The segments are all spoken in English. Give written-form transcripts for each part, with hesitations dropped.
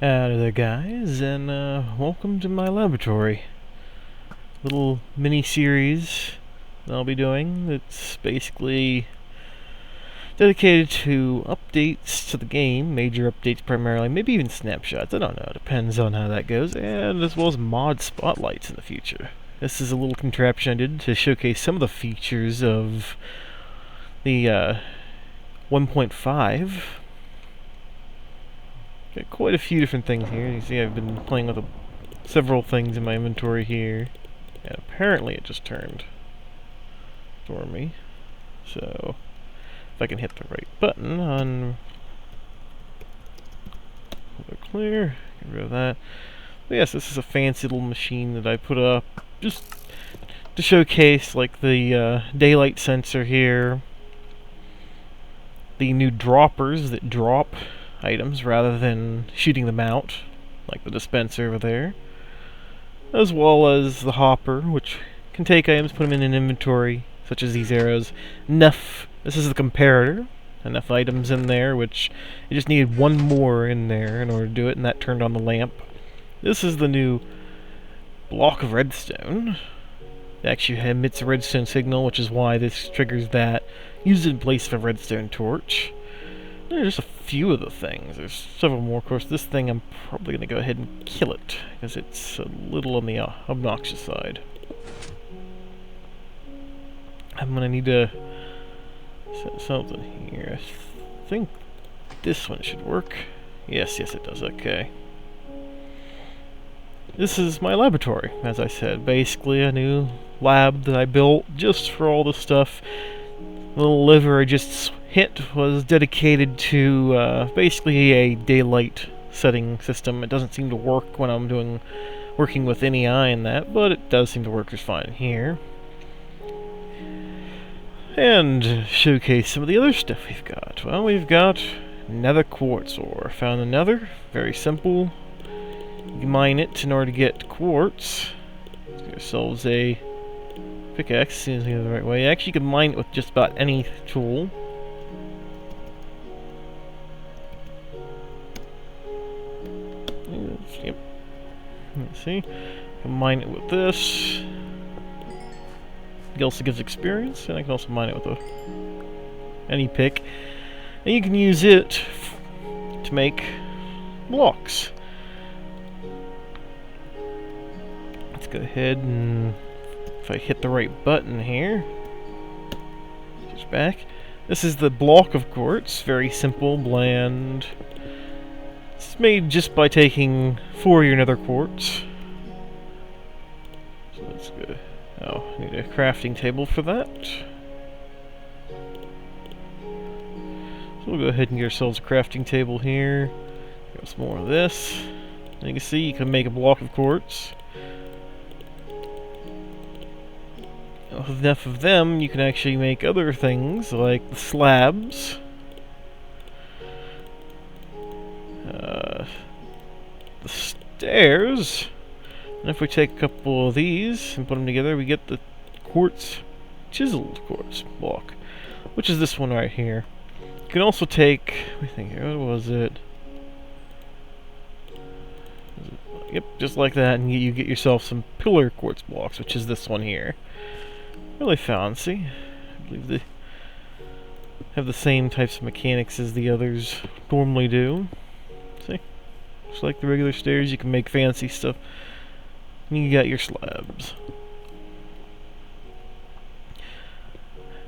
Howdy there, guys, and welcome to my laboratory. Little mini-series that I'll be doing that's basically dedicated to updates to the game, major updates primarily, maybe even snapshots, I don't know, depends on how that goes, and as well as mod spotlights in the future. This is a little contraption I did to showcase some of the features of the 1.5. Got quite a few different things here. You see I've been playing with several things in my inventory here. And apparently it just turned for me. So, if I can hit the right button on clear, get rid of that. But yes, this is a fancy little machine that I put up just to showcase like the daylight sensor here, the new droppers that drop items rather than shooting them out, like the dispenser over there, as well as the hopper, which can take items, put them in an inventory, such as these arrows. This is the comparator, enough items in there, which you just needed one more in there in order to do it, and that turned on the lamp. This is the new block of redstone. It actually emits a redstone signal, which is why this triggers that. Use it in place of a redstone torch. There's just a few of the things. There's several more. Of course, this thing I'm probably going to go ahead and kill it, because it's a little on the obnoxious side. I'm going to need to set something here. I think this one should work. Yes, it does. Okay. This is my laboratory, as I said. Basically, a new lab that I built just for all the stuff. The little lever I just hit was dedicated to basically a daylight setting system. It doesn't seem to work when I'm working with any eye in that, but it does seem to work just fine here. And showcase some of the other stuff we've got. Well, we've got nether quartz ore. Found another. Very simple. You can mine it in order to get quartz. Let's get ourselves a pickaxe, seems to be the right way. Actually, you can mine it with just about any tool. Yep. Let's see. You can mine it with this. It also gives experience, and I can also mine it with any pick. And you can use it to make blocks. Let's go ahead and, if I hit the right button here, switch back. This is the block of quartz. Very simple, bland. It's made just by taking 4 of your nether quartz. So let's go. Oh, I need a crafting table for that. So we'll go ahead and get ourselves a crafting table here. Got some more of this. And you can see you can make a block of quartz. With enough of them, you can actually make other things like the slabs. The stairs. And if we take a couple of these and put them together, we get the chiseled quartz block, which is this one right here. You can also take, let me think here, what was it? Yep, just like that, and you get yourself some pillar quartz blocks, which is this one here. Really fancy. I believe they have the same types of mechanics as the others normally do. See? Just like the regular stairs, you can make fancy stuff. And you got your slabs.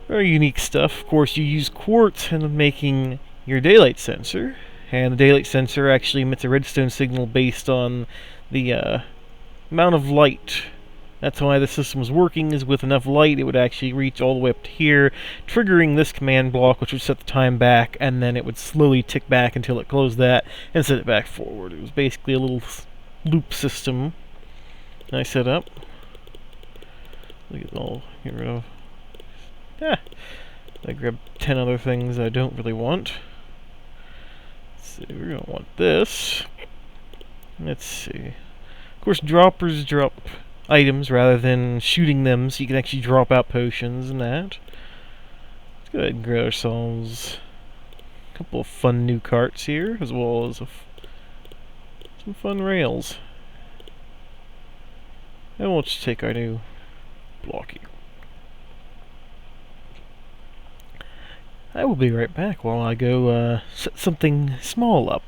Very unique stuff. Of course, you use quartz in making your daylight sensor. And the daylight sensor actually emits a redstone signal based on the amount of light. That's why the system was working, is with enough light it would actually reach all the way up to here, triggering this command block, which would set the time back, and then it would slowly tick back until it closed that, and set it back forward. It was basically a little loop system I set up. Look at all, get rid of. I grabbed 10 other things I don't really want. Let's see, we're going to want this. Let's see. Of course, droppers drop items rather than shooting them, so you can actually drop out potions and that. Let's go ahead and grab ourselves a couple of fun new carts here, as well as Some fun rails. And we'll just take our new block here. I will be right back while I go set something small up.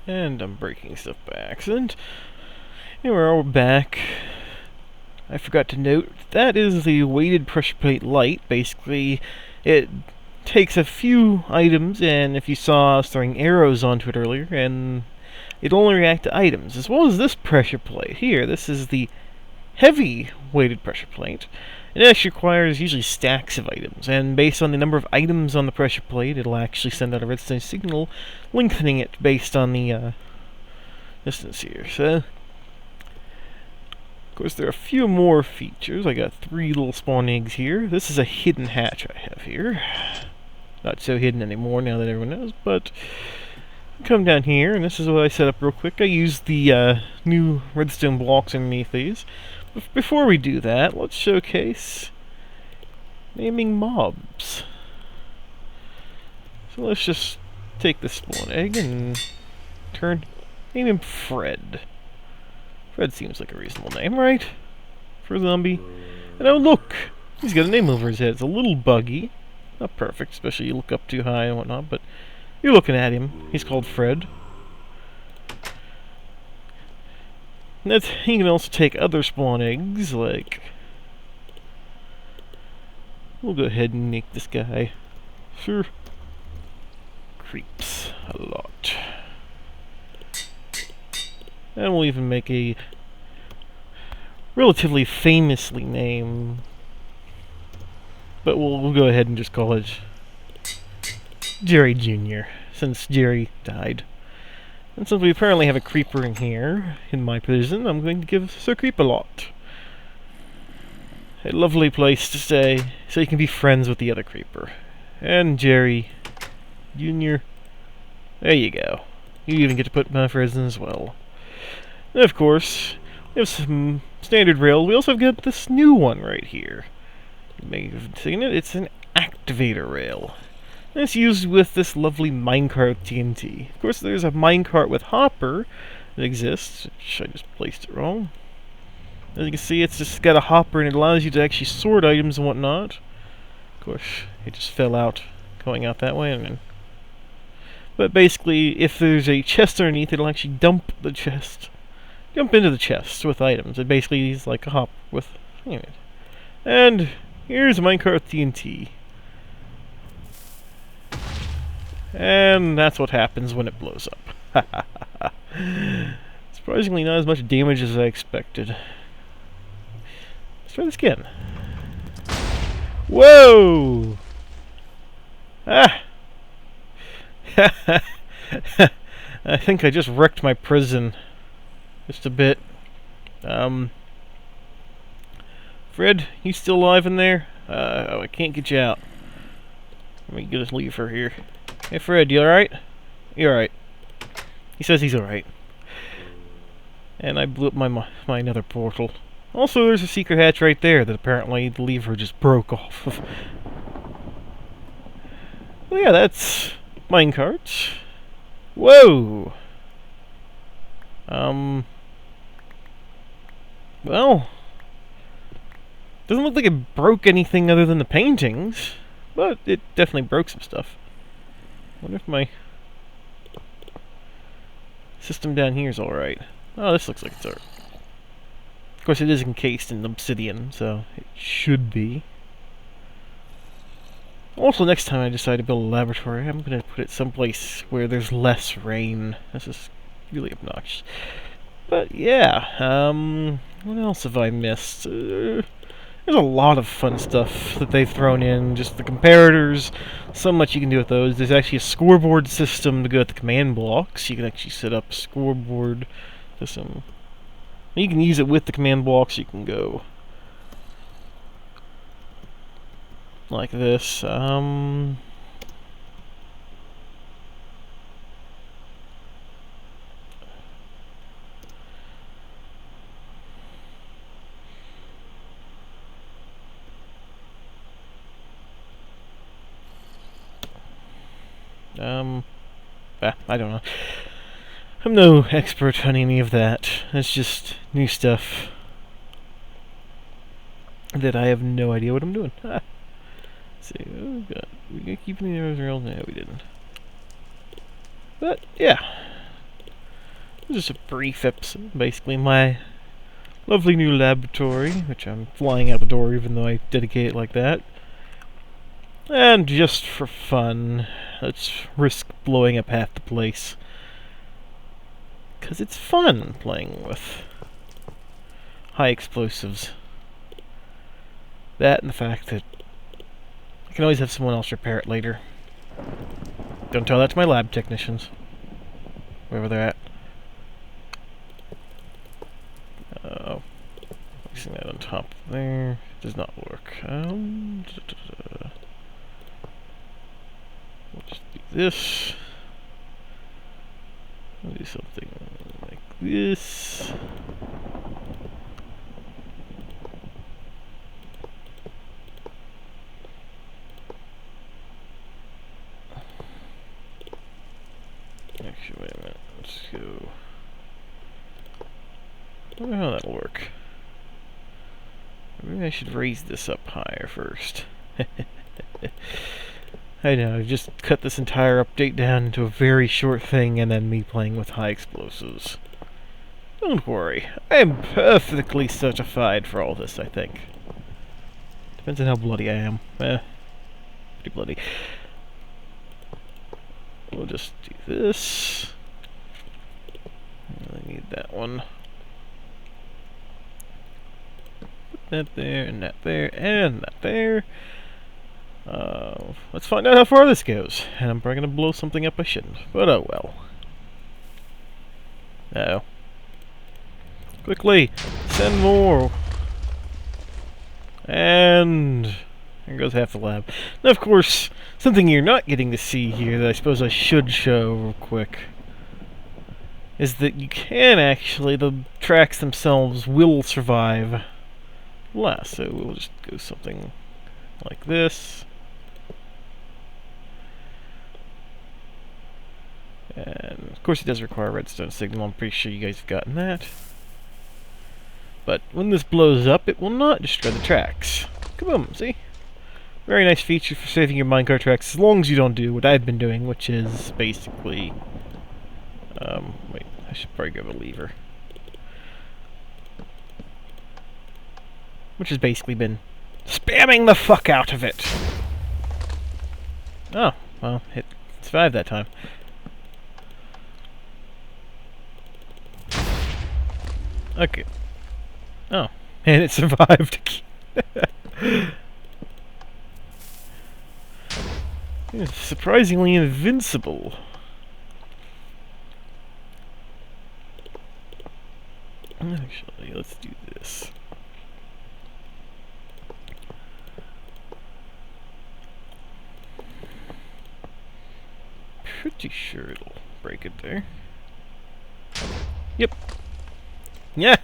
And I'm breaking stuff by accident. And we're all back. I forgot to note, that is the weighted pressure plate light. Basically, it takes a few items, and if you saw us throwing arrows onto it earlier, and it'll only react to items, as well as this pressure plate here. This is the heavy weighted pressure plate. It actually requires usually stacks of items, and based on the number of items on the pressure plate, it'll actually send out a redstone signal, lengthening it based on the distance here. So, of course, there are a few more features. I got 3 little spawn eggs here. This is a hidden hatch I have here. Not so hidden anymore now that everyone knows, but come down here, and this is what I set up real quick. I used the new redstone blocks underneath these. Before we do that, let's showcase naming mobs. So let's just take this spawn egg and name him Fred. Fred seems like a reasonable name, right? For a zombie. And oh look! He's got a name over his head. It's a little buggy. Not perfect, especially you look up too high and whatnot, but you're looking at him. He's called Fred. He can also take other spawn eggs, like... We'll go ahead and make this guy. Sure. Creeps a lot. And we'll even make a relatively famously named, but we'll go ahead and just call it Jerry Jr., since Jerry died. And since we apparently have a creeper in here, in my prison, I'm going to give Sir Creep-a-Lot a lovely place to stay, so he can be friends with the other creeper. And Jerry Jr., there you go. You even get to put my prison as well. And of course, we have some standard rail. We also have got this new one right here. You may have seen it. It's an activator rail. And it's used with this lovely minecart TNT. Of course, there's a minecart with hopper that exists. I just placed it wrong. As you can see, it's just got a hopper and it allows you to actually sort items and whatnot. Of course, it just fell out going out that way. But basically, if there's a chest underneath, it'll actually dump into the chest with items. It basically is like a hop with... Anyway. And here's minecart TNT. And that's what happens when it blows up. Surprisingly not as much damage as I expected. Let's try this again. Whoa! Ah! I think I just wrecked my prison. Just a bit. Fred, you still alive in there? Oh, I can't get you out. Let me just leave her here. Hey Fred, you alright? You alright? He says he's alright. And I blew up my nether portal. Also, there's a secret hatch right there that apparently the lever just broke off of. Well, yeah, that's minecart. Whoa! Well, doesn't look like it broke anything other than the paintings, but it definitely broke some stuff. I wonder if my system down here is alright. Oh, this looks like it's alright. Of course, it is encased in obsidian, so it should be. Also, next time I decide to build a laboratory, I'm going to put it someplace where there's less rain. This is really obnoxious. But, yeah, what else have I missed? There's a lot of fun stuff that they've thrown in. Just the comparators, so much you can do with those. There's actually a scoreboard system to go with the command blocks. You can actually set up a scoreboard system. You can use it with the command blocks. You can go like this. I don't know. I'm no expert on any of that. It's just new stuff that I have no idea what I'm doing. Let's see, what we gonna keep any of those rails? No, we didn't. But yeah, just a brief episode. Basically, my lovely new laboratory, which I'm flying out the door, even though I dedicate it like that. And just for fun, let's risk blowing up half the place. 'Cause it's fun playing with high explosives. That and the fact that I can always have someone else repair it later. Don't tell that to my lab technicians. Wherever they're at. Placing that on top there does not work. We'll just do this. We'll do something like this. Actually, wait a minute. Let's go. I wonder how that'll work. Maybe I should raise this up higher first. I know, I've just cut this entire update down into a very short thing and then me playing with high explosives. Don't worry, I am perfectly certified for all this, I think. Depends on how bloody I am. Pretty bloody. We'll just do this. I need that one. Put that there, and that there, and that there. Let's find out how far this goes. And I'm probably going to blow something up I shouldn't. But oh well. Uh-oh. Quickly! Send more! And there goes half the lab. Now, of course, something you're not getting to see here that I suppose I should show real quick is that you can actually, the tracks themselves will survive less. So we'll just go something like this. And of course it does require a redstone signal. I'm pretty sure you guys have gotten that. But when this blows up, it will not destroy the tracks. Kaboom, see? Very nice feature for saving your minecart tracks, as long as you don't do what I've been doing, which is basically... wait, I should probably grab a lever. Which has basically been spamming the fuck out of it! Oh, well, it survived that time. Okay. Oh, and it survived. It's surprisingly invincible. Actually, let's do this. Pretty sure it'll break it there. Yep. Yeah.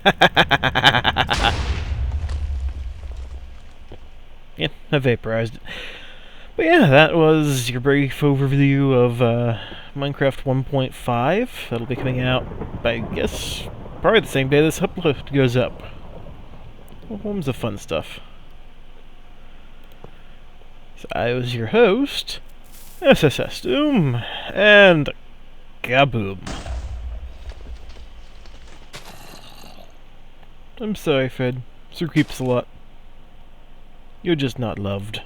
Yeah, I vaporized it. But yeah, that was your brief overview of Minecraft 1.5. That'll be coming out, I guess, probably the same day this upload goes up. Home's the fun stuff. So I was your host, sSsDoOm, and kaboom. I'm sorry, Fred. Sir Creeps a lot. You're just not loved.